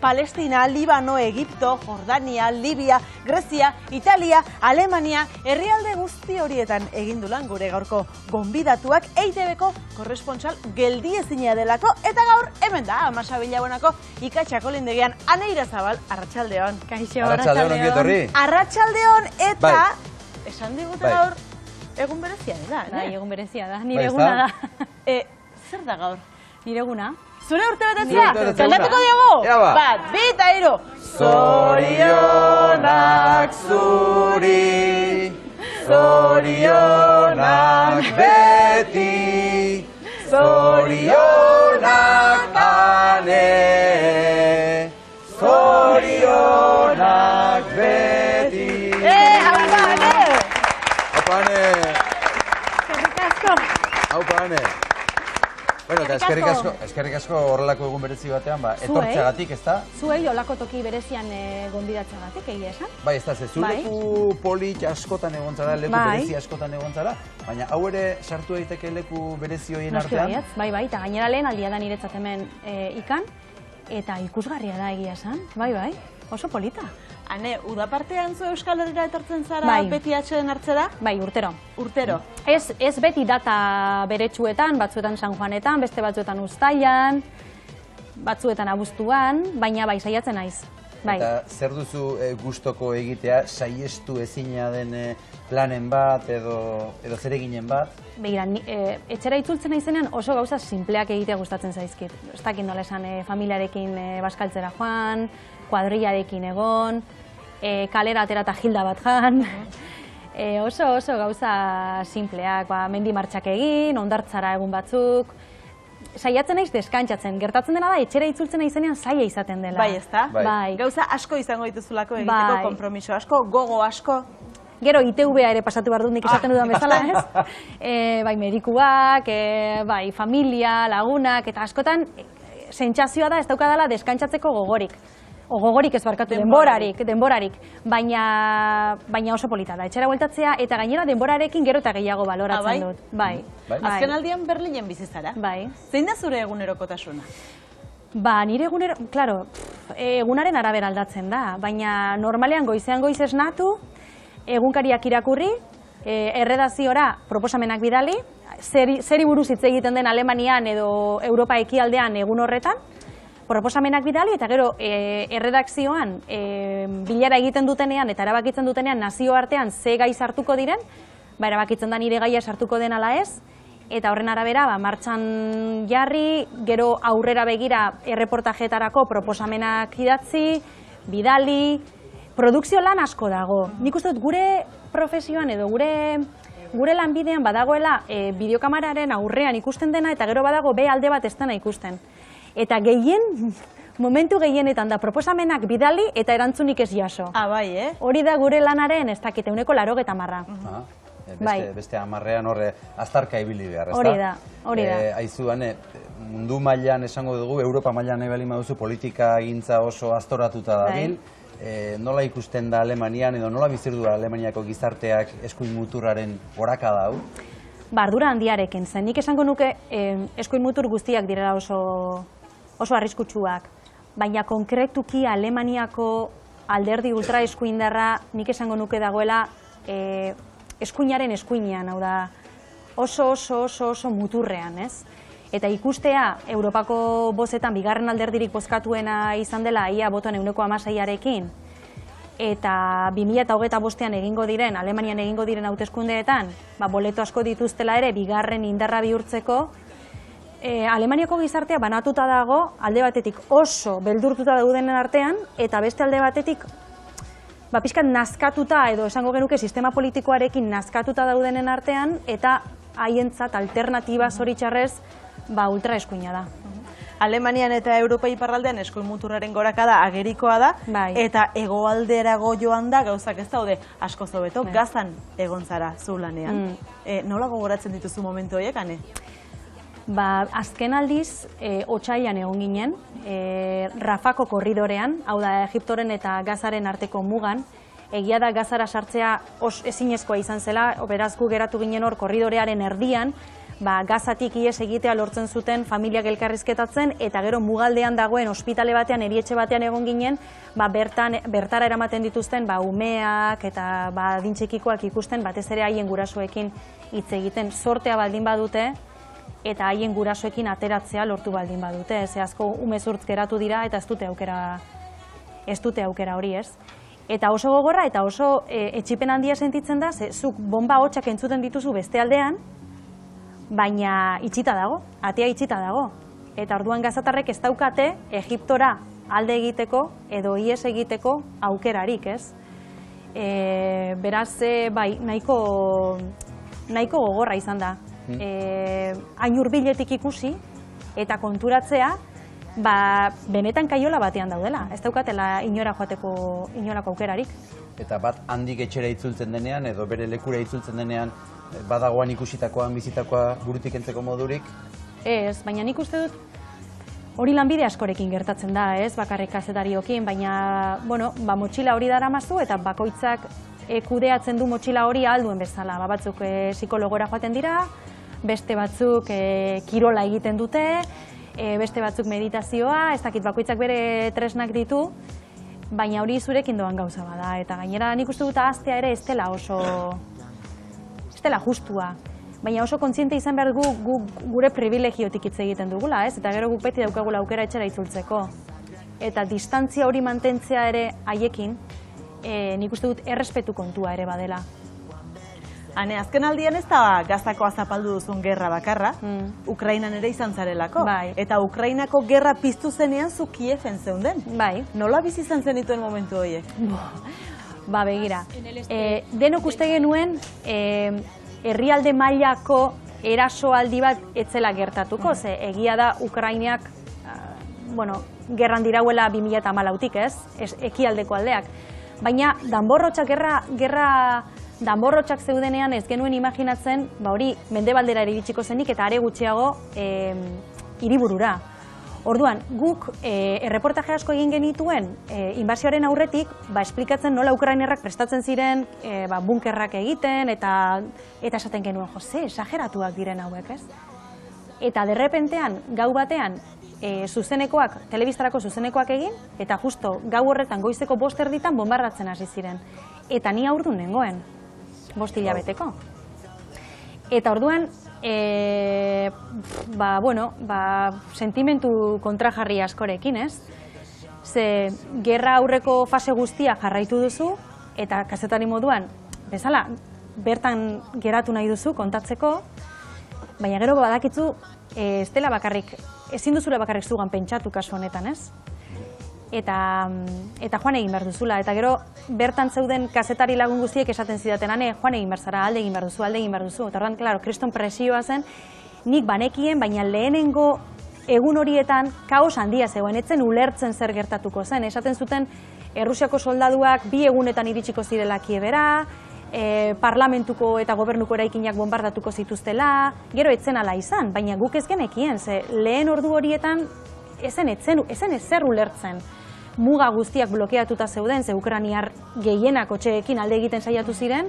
Palestina, Libano, Egipto, Jordania, Libia, Grezia, Italia, Alemania, herrialde guzti horietan egin du lan gure gaurko gonbidatuak EITB-ko korrespontsal geldiezina delako, eta gaur hemen da Amasa Bilabonako ikatxako lindegian Ane Irazabal, arratsaldeon. Kaixo, arratsaldeon. Arratsaldeon, eta esan digute gaur egun berezia dela, Bai, egun berezia da, nire eguna da. Zer da gaur? Nire eguna. Zure urte betetzea? Zaldatuko diogu? Bat, bi eta hiru. Zorionak zuri, zorionak beti, zorionak ane, zorionak beti. Haupa, Ane! Haupa, Ane! Eskerrik asko! Haupa, Ane! Bueno, eta eskerrik asko horrelako egun berezi batean, etortzeagatik, ez da? Zuei olako toki berezian gonbidatzeagatik, egia esan? Bai, ez da, zu leku polit askotan egon zara, leku berezi askotan egon zara, baina hau ere sartu daiteke leku berezi horien artean? Bai, eta gainera lehen aldia da niretzat hemen ikan, eta ikusgarria da egia esan, bai, oso polita. Ane, udapartean zu Euskal Herrira etortzen zara beti atxeden hartzera? Bai, urtero. Urtero? Ez beti data beretsuetan, batzuetan San Juanetan, beste batzuetan Uztailan, batzuetan abuztuan, baina bai, saiatzen naiz. Eta zer duzu gustoko egitea, saiestu ezina den planen bat edo zereginen bat? Begira, etxera itzultzen naizenean oso gauza sinpleak egitea gustatzen zaizkit. Ez dakit nola esan familiarekin baskaltzera joan, kuadrillarekin egon, kalera atera eta hilda bat jan. Oso gauza sinpleak, mendi martxak egin, ondartzara egun batzuk. Saiatzen naiz deskantzatzen. Gertatzen dena da, etxera itzultzen naizenean zaila izaten dela. Bai, ezta? Bai. Gauza asko izango dituzulako egiteko, konpromiso asko, gogo asko. Gero ITV-a ere pasatu behar dut nik esaten dudan bezala, ez? Bai, medikuak, bai, familia, lagunak, eta askotan sentsazioa da ez daukadala deskantzatzeko gogorik. Gogorik ez barkatu, denborarik. Baina oso polita da. Etxera bueltatzea eta gainera denborarekin gero eta gehiago baloratzen dut. Bai. Azken aldian Berlinen bizi zara? Bai. Zein da zure egunerokotasuna? Nire egunaren arabera aldatzen da. Baina normalean goizean goiz esnatu, egunkariak irakurri, erredaziora proposamenak bidali, zeri buruz hitz egiten den Alemanian edo Europa ekialdean egun horretan, proposamenak bidali, eta gero erredakzioan bilara egiten dutenean eta erabakitzen dutenean nazioartean ze gai sartuko diren, erabakitzen da nire gaia sartuko den ala ez, eta horren arabera martxan jarri, gero aurrera begira erreportajeetarako proposamenak idatzi, bidali, produkzio lan asko dago. Nik uste dut gure profesioan edo gure lanbidean badagoela bideokameraren aurrean ikusten dena eta gero badago be alde bat ez dena ikusten. Eta momentu gehienetan da proposamenak bidali eta erantzunik ez jaso. Bai, Hori da gure lanaren ez dakit, 90%. Beste 10ean horre aztarka ibili behar, ez da? Hori da. Aizu, Ane, mundu mailan esango dugu, Europa mailan nahi bali maduzu politika egintza oso aztoratuta dabil. Nola ikusten da Alemanian edo nola bizirdu da Alemaniako gizarteak eskuin muturraren gorakada hau? Ardura handiarekin zen. Nik esango nuke eskuin mutur guztiak direla oso arriskutsuak. Baina konkretuki Alemaniako alderdi ultra eskuindarra nik esango nuke dagoela eskuinaren eskuinean, hau da oso muturrean, ez? Eta ikustea Europako bozetan bigarren alderdirik bozkatuena izan dela ia botoen 16%, eta 2025an egingo diren, Alemanian egingo diren hauteskundeetan, boleto asko dituztela ere bigarren indarra bihurtzeko, Alemaniako gizartea banatuta dago, alde batetik oso beldurtuta daudenen artean, eta beste alde batetik pixkat nazkatuta edo esango genuke sistema politikoarekin nazkatuta daudenen artean, eta haientzat alternatiba zoritxarrez ultra eskuina da. Alemanian eta Europa iparraldean eskuin muturraren gorakada agerikoa da, eta hegoalderago joan da gauzak ez daude asko hobeto, Gazan egon zara zu lanean. Nola gogoratzen dituzu momentu horiek, Ane? Azken aldiz, otsailean egon ginen, Rafako korridorean, hau da Egiptoren eta Gazaren arteko mugan, egia da Gazara sartzea ezinezkoa izan zela, beraz gu geratu ginen hor korridorearen erdian, Gazatik ihes egitea lortzen zuten familiak elkarrizketatzen, eta gero mugaldean dagoen ospitale batean, erietxe batean egon ginen, bertara eramaten dituzten umeak eta adintxikikoak ikusten, batez ere haien gurasoekin hitz egiten. Sortea baldin badute, eta haien gurasoekin ateratzea lortu baldin badute. Ze asko umezurtz geratu dira eta ez dute aukera hori, ez? Eta oso gogorra eta oso etxipen handia sentitzen da, ze zuk bonba hotxak entzuten dituzu beste aldean, baina itxita dago, atea itxita dago. Eta orduan gazatarrek ez daukate Egiptora alde egiteko edo ihes egiteko aukerarik, ez? Beraz, bai, nahiko gogorra izan da. Hain hurbiletik ikusi eta konturatzea, benetan kaiola batean daudela. Ez daukatela inora joateko inolako aukerarik. Eta bat handik etxera itzultzen denean, edo bere lekura itzultzen denean, badagoan ikusitakoan, bizitakoa burutik entzeko modurik? Ez, baina nik uste dut hori lanbide askorekin gertatzen da, ez, bakarrik kazetariokin, baina, motxila hori daramazu eta bakoitzak kudeatzen du motxila hori alduen bezala. Batzuk psikologora joaten dira, beste batzuk kirola egiten dute, beste batzuk meditazioa, ez dakit bakoitzak bere tresnak ditu, baina hori zurekin doan gauza bada. Eta gainera nik uste dut ahaztea ere ez dela justua. Baina oso kontziente izan behar dugu gure privilegiotik hitz egiten dugula, ez? Eta gero guk beti daukagula aukera etxera itzultzeko. Eta distantzia hori mantentzea ere haiekin, nik uste dut errespetu kontua ere badela. Hane, azken aldian ez da Gazakoa zapaldu duzun gerra bakarra, Ukrainan ere izan zarelako. Eta Ukrainako gerra piztu zenean zu Kieven zeunden. Nola bizi izan zenituen momentu horiek? Begira, denok uste genuen herrialde mailako erasoaldi bat etzela gertatuko, ze egia da Ukrainak gerran dirauela 2014tik, ez? Ekialdeko aldeak. Baina danborrotxak zeudenean ez genuen imaginatzen, hori mendebaldera iritsiko zenik eta are gutxiago hiriburura. Orduan, guk erreportaje asko egin genituen inbasioaren aurretik, esplikatzen nola Ukrainerrak prestatzen ziren bunkerrak egiten eta esaten genuen, ze, esageratuak diren hauek, ez? Eta derrepentean, gau batean, telebistarako zuzenekoak egin, eta justo gau horretan goizeko 5 erditan bombardatzen hasi ziren. Eta ni haurdun nengoen, 5 hilabeteko. Eta orduan, sentimentu kontrajarri askorekin, ez? Ze, gerra aurreko fase guztia jarraitu duzu, eta kazetari moduan, bezala, bertan geratu nahi duzu kontatzeko, baina gero badakitzu, ez dela bakarrik, ezin duzula bakarrik zugan pentsatu kasu honetan, ez? Eta joan egin behar duzula, eta gero bertan zeuden kazetari lagun guztiek esaten zidaten, joan egin behar zara, alde egin behar duzu. Eta orduan, klaro, kriston presioa zen, nik banekien, baina lehenengo egun horietan kaos handia zegoen, etzen ulertzen zer gertatuko zen. Esaten zuten, Errusiako soldaduak 2 egunetan iritsiko zirela Kievera, parlamentuko eta gobernuko eraikinak bombardatuko zituztela, gero etzen ala izan, baina guk ez genekien, ze lehen ordu horietan ezen ezer ulertzen. Muga guztiak blokeatuta zeuden, ze ukrainiar gehienak otxeekin alde egiten saiatu ziren,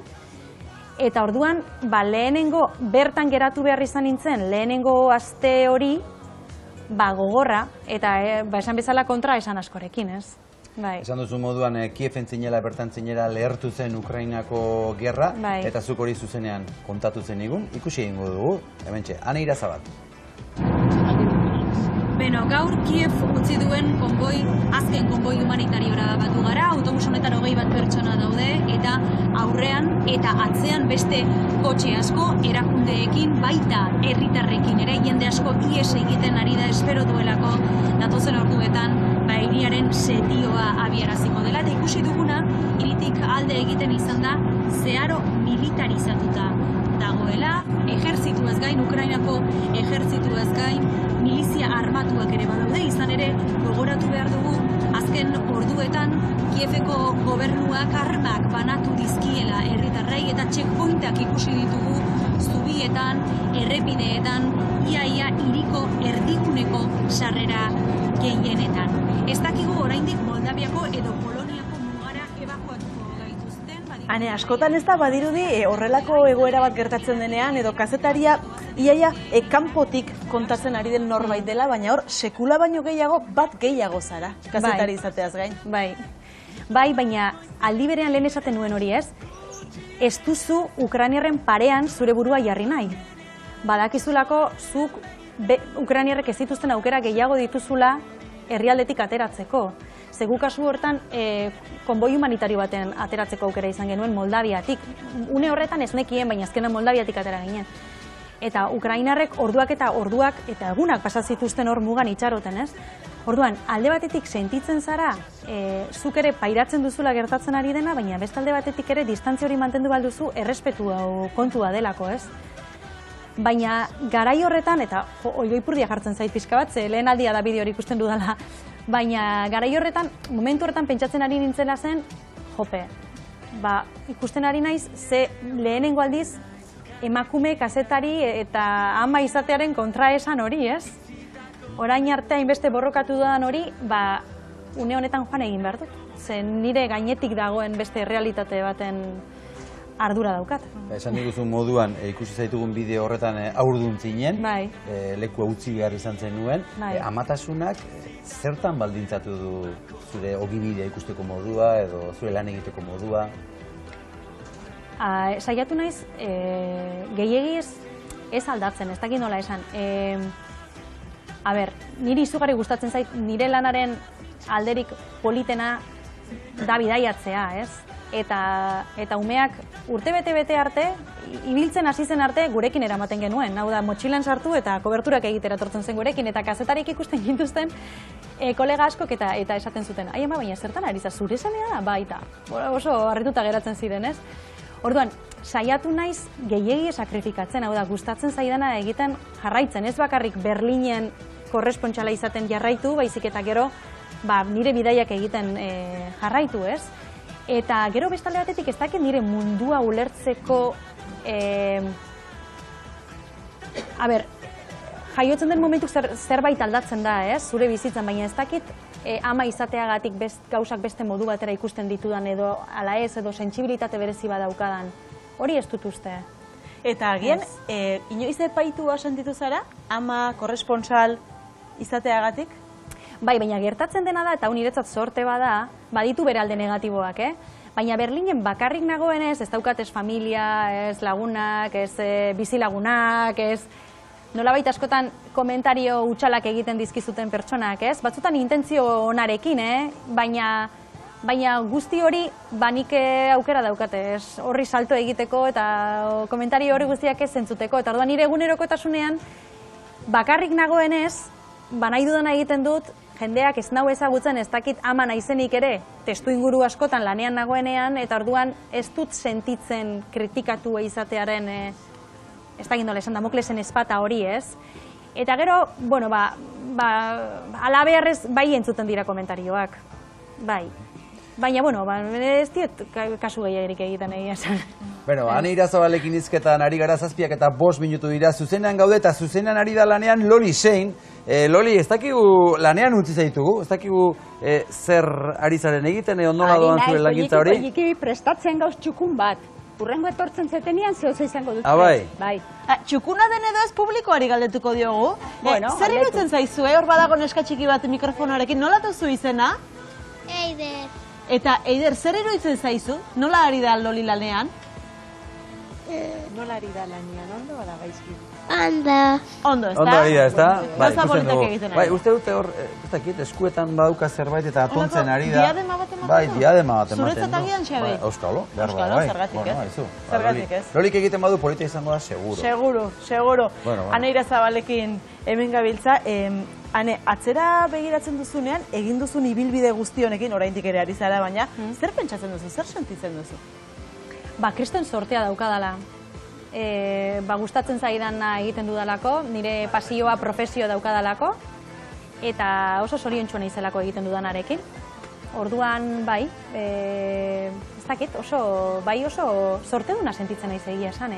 eta orduan, lehenengo bertan geratu behar izan nintzen, lehenengo aste hori, gogorra, eta esan bezala kontra esan askorekin, ez? Esan duzu moduan, Kieven zinela, bertan zinela lehertu zen Ukrainako gerra, eta zuk hori zuzenean kontatu zen igun, ikusi egingo dugu, hementxe, Ane Irazabat. Beno, gaur Kiev utzi duen azken konboi humanitariora batu gara, autobus honetan 21 pertsona daude, eta aurrean eta atzean beste kotxe asko erakundeekin, baita herritarrekin ere, jende asko ihes egiten ari da espero duelako datozen orduetan, hiriaren setioa abiaraziko dela, eta ikusi duguna, hiritik alde egiten izan da, zeharo militarizatuta dagoela, ejertzituaz gain, Ukrainako ejertzituaz gain, milizia armatuak ere badaude, izan ere gogoratu behar dugu, azken orduetan Kieveko gobernuak armak banatu dizkiela herritarrei eta checkpointak ikusi ditugu zubietan, errepideetan, iaia hiriko erdiguneko sarrera gehienetan. Ez dakigu oraindik Moldaviako edo Poloniako mugara ebakuatuko gaituzten. Hane, askotan ez da badirudi horrelako egoera bat gertatzen denean, edo kazetaria iaia kanpotik kontatzen ari den norbait dela, baina hor sekula baino gehiago bat gehiago zara, kazetari izateaz gain. Bai, baina aldi berean lehen esaten nuen hori ez duzu Ukrainiarren parean zure burua jarri nahi. Badakizulako zuk Ukrainiarrek ez dituzten aukera gehiago dituzula herrialdetik ateratzeko. Zegu kasu hortan konboi humanitario baten ateratzeko aukera izan genuen Moldaviatik. Une horretan ez nekien, baina azkenan Moldaviatik atera ginen. Eta Ukrainarrek orduak eta egunak pasazituzten hor mugan itxaroten, ez? Orduan, alde batetik sentitzen zara, zuk ere pairatzen duzula gertatzen ari dena, baina beste alde batetik ere distantzia hori mantendu balduzu errespetu kontua delako, ez? Baina garai horretan, eta oioipurdia jartzen zait pixka bat, ze lehen aldia da bideo hori ikusten dudala, baina garai horretan, momentu horretan pentsatzen ari nintzela zen, jope, ikusten ari naiz, ze lehenengo aldiz, emakume, kazetari eta ama izatearen kontraesan hori, ez? Orain arte hainbeste borrokatu dudan hori, une honetan joan egin behar dut. Ze nire gainetik dagoen beste realitate baten ardura daukat. Esan diguzun moduan, ikusi zaitugun bideo horretan haurdun zinen, lekua utzi behar izan zen nuen. Amatasunak zertan baldintzatu du zure ogibidea ikusteko modua edo zure lan egiteko modua? Saiatu naiz, gehiegi ez aldatzen, ez dakit nola esan. Niri izugarri gustatzen zait, nire lanaren alderik politena da bidaiatzea, ez? Eta umeak urte bete arte, ibiltzen hasi zen arte gurekin eramaten genuen. Hau da, motxilan sartu eta koberturak egitera etortzen zen gurekin, eta kazetarik ikusten gintuzten kolega askok eta esaten zuten. Ai ama, baina zertan ari, zure zanea da? Baita, oso harrituta geratzen ziren, ez? Orduan, saiatu naiz gehiegi sakrifikatzen, hau da, gustatzen zaidana egiten jarraitzen, ez bakarrik Berlinen korrespontxala izaten jarraitu, baizik eta gero nire bidaiak egiten jarraitu, ez? Eta gero bestalde batetik ez dakit nire mundua ulertzeko, jaiotzen den momentuk zerbait aldatzen da, ez? Zure bizitzan, baina ez dakit ama izateagatik gauzak beste modu batera ikusten ditudan edo ala ez, edo sentsibilitate berezi badaukadan. Hori ez dut uste. Eta agian, inoiz epaitua sentitu zara, ama korrespontsal izateagatik? Bai, baina gertatzen dena da, eta niretzat sorte bada, baditu bere alde negatiboak, Baina Berlinen bakarrik nagoenez, ez daukat ez familia, ez lagunak, ez bizilagunak, ez nolabait askotan komentario hutsalak egiten dizkizuten pertsonak, ez? Batzutan intentzio onarekin, baina guzti hori nik aukera daukate, ez? Horri salto egiteko eta komentario hori guztiak ez entzuteko. Eta orduan nire egunerokotasunean bakarrik nagoenez, nahi dudana egiten dut, jendeak ez nau ezagutzen ez dakit ama naizenik ere, testu inguru askotan lanean nagoenean, eta orduan ez dut sentitzen kritikatua izatearen, ez dakit nola esan Damoklesen ezpata hori, ez? Eta gero, alabearrez bai entzuten dira komentarioak, bai. Baina, ez diet kasu gehiagirik egiten egia esan. Ane Irazabalekin hizketan ari gara 7 eta 5 minutu dira, zuzenean gaude eta zuzenean ari da lanean Loli Shein. Loli, ez dakigu lanean utzi zaitugu, ez dakigu zer ari zaren egiten edo nola doan zuen langintza hori? Poliki prestatzen gauz txukun bat. Urrengo etortzen zetenean zehoza izango dut. Bai. Txukuna den edo ez publikoari galdetuko diogu? Zer irutzen zaizue, hor badago neska txiki bat mikrofonoarekin, nola duzu izena? Eider. Eta Eider, zer iruditzen zaizu? Nola ari da Loli lanean? Nola ari da lanean, ondo bada gaizki? Ondo, ez da? Ondo ari da, ez da? Gauza politak egiten ari. Uste dute hor, ez dakit, eskuetan badauka zerbait eta atontzen ari da. Diadema bat ematen du? Bai, diadema bat ematen du. Zuretzat agian, Xabi? Euskalo, behar Euskalo, zergatik ez? Zergatik ez? Lolik egiten badu polita izango da, seguro. Seguro. Ane Irazabalekin hemen gabiltza, Ane, atzera begiratzen duzunean, egin duzun ibilbide guzti honekin, oraindik ere ari zara, baina, zer pentsatzen duzu, zer sentitzen duzu? Kristen sortea daukadala. Gustatzen zaidana egiten dudalako, nire pasioa profesio daukadalako, eta oso zoriontsua naizelako egiten dudanarekin. Orduan, ez dakit, oso sorteduna sentitzen naiz egia esan,